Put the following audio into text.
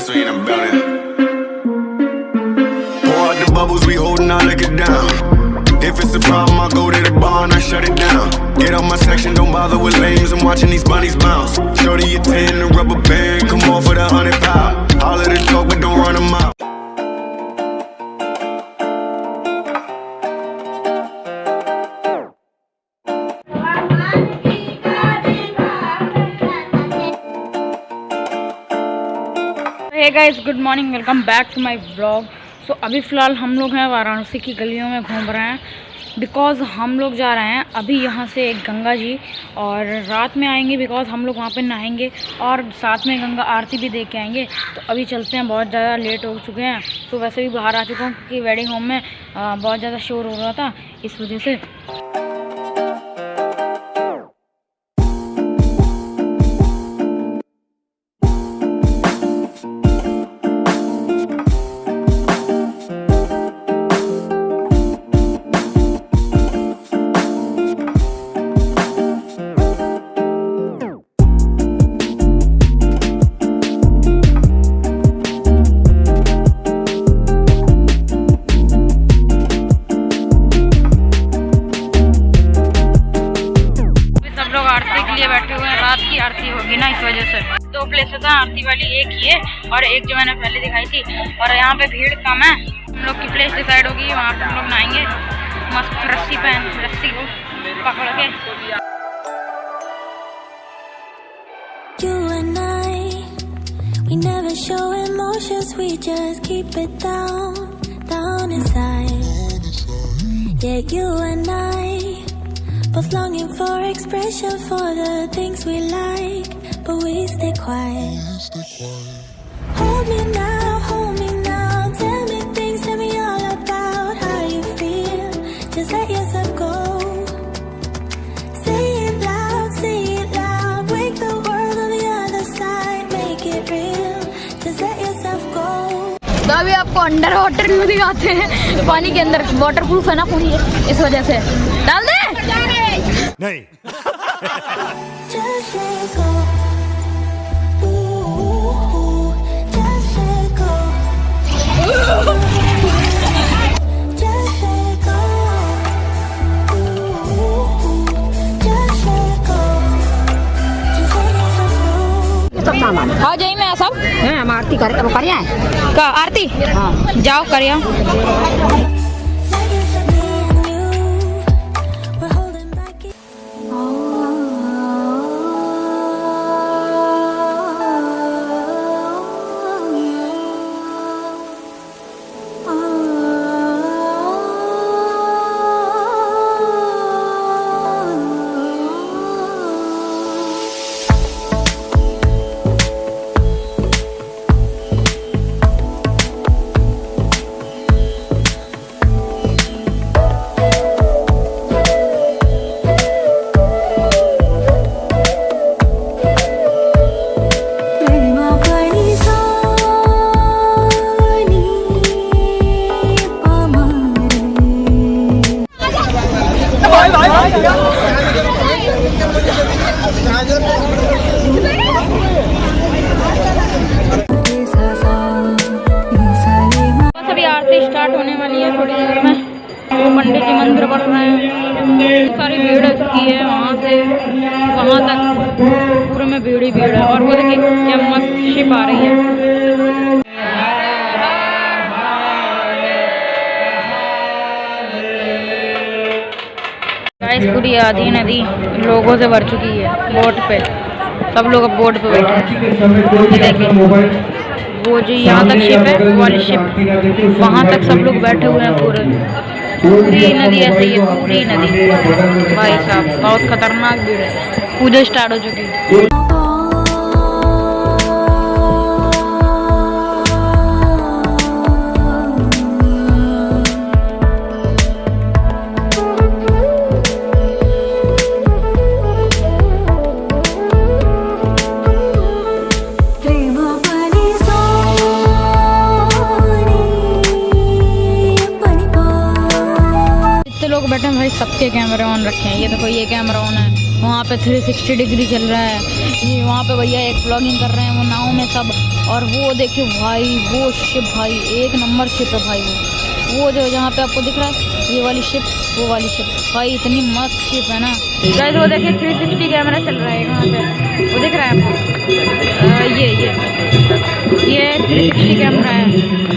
we ain't about it. Pour out the bubbles, we holding our liquor down. If it's a problem, I'll go to the bar and I shut it down. Get out my section, don't bother with lames. I'm watching these bunnies bounce. Shorty your 10, a rubber band, come off for the 100 pound. All of the talk, but don't run them out. Hey guys, good morning, welcome back to my blog. So अभी फ़िलहाल हम लोग हैं वाराणसी की गलियों में घूम रहे हैं बिकॉज़ हम लोग जा रहे हैं अभी यहाँ से गंगा जी, और रात में आएंगे बिकॉज़ हम लोग वहाँ पे नहाएंगे और साथ में गंगा आरती भी देख के आएंगे। तो अभी चलते हैं, बहुत ज़्यादा लेट हो चुके हैं। तो वैसे भी बाहर आ चुका हूँ क्योंकि वेडिंग होम में बहुत ज़्यादा शोर हो रहा था, इस वजह से। बैठे हुए हैं, रात की आरती होगी ना, इस वजह से। दो प्लेसेस हैं आरती वाली, एक ही है और एक जो मैंने पहले दिखाई थी। और यहाँ पे भीड़ कम है। हम लोग की प्लेस डिसाइड होगी, वहाँ पे हम लोग नहाएंगे मस्त रस्सी को पकड़ के। You and I, we never show emotions, we just keep it down inside. Yeah, you and I, both longing for expression for the things we like, but we stay quiet. Hold me now, tell me things, tell me all about how you feel. Just let yourself go. Say it loud, wake the world on the other side, make it real. Just let yourself go. तो अभी आपको under water view दिखाते हैं, पानी के अंदर। Water proof है ना पूरी, इस वजह से। डाल दे नहीं। Just let go. Ooh, just let go. Just let go. Ooh, just let go. Just let yourself go. सब सामान हाँ जाई में सब है। हम आरती करिया का आरती, हाँ जाओ करिया। अभी आरती स्टार्ट होने वाली है थोड़ी देर में। वो पंडित जी मंत्र पढ़ रहे हैं, सारी भीड़ हो चुकी है वहाँ से वहाँ तक, पूरे में भीड़ ही भीड़ है। और वो देखिए क्या मस्त शिप आ रही है। गाइस पूरी आधी नदी लोगों से भर चुकी है बोट पे। सब लोग अब बोट पे बैठे हैं। देखिए वो जो यहाँ तक शिप है, वो वाली शिप, वहाँ तक सब लोग बैठे हुए हैं। पूरी नदी ऐसे ही है, पूरी नदी। भाई साहब बहुत खतरनाक भीड़ है। पूजा स्टार्ट हो चुकी है। लोग बैठे हैं भाई सबके कैमरे ऑन रखे हैं। ये देखो ये कैमरा ऑन है, वहाँ पे 360 डिग्री चल रहा है। ये वहाँ पे भैया एक व्लॉगिंग कर रहे हैं वो नाव में सब। और वो देखिए भाई, वो शिप भाई एक नंबर शिप है भाई। वो जो जहाँ पे आपको दिख रहा है ये वाली शिप, वो वाली शिप भाई इतनी मस्त शिप है ना गाइस। वो देखिए 360 कैमरा चल रहा है वहाँ पे, वो दिख रहा है आपको। ये 360 कैमरा है।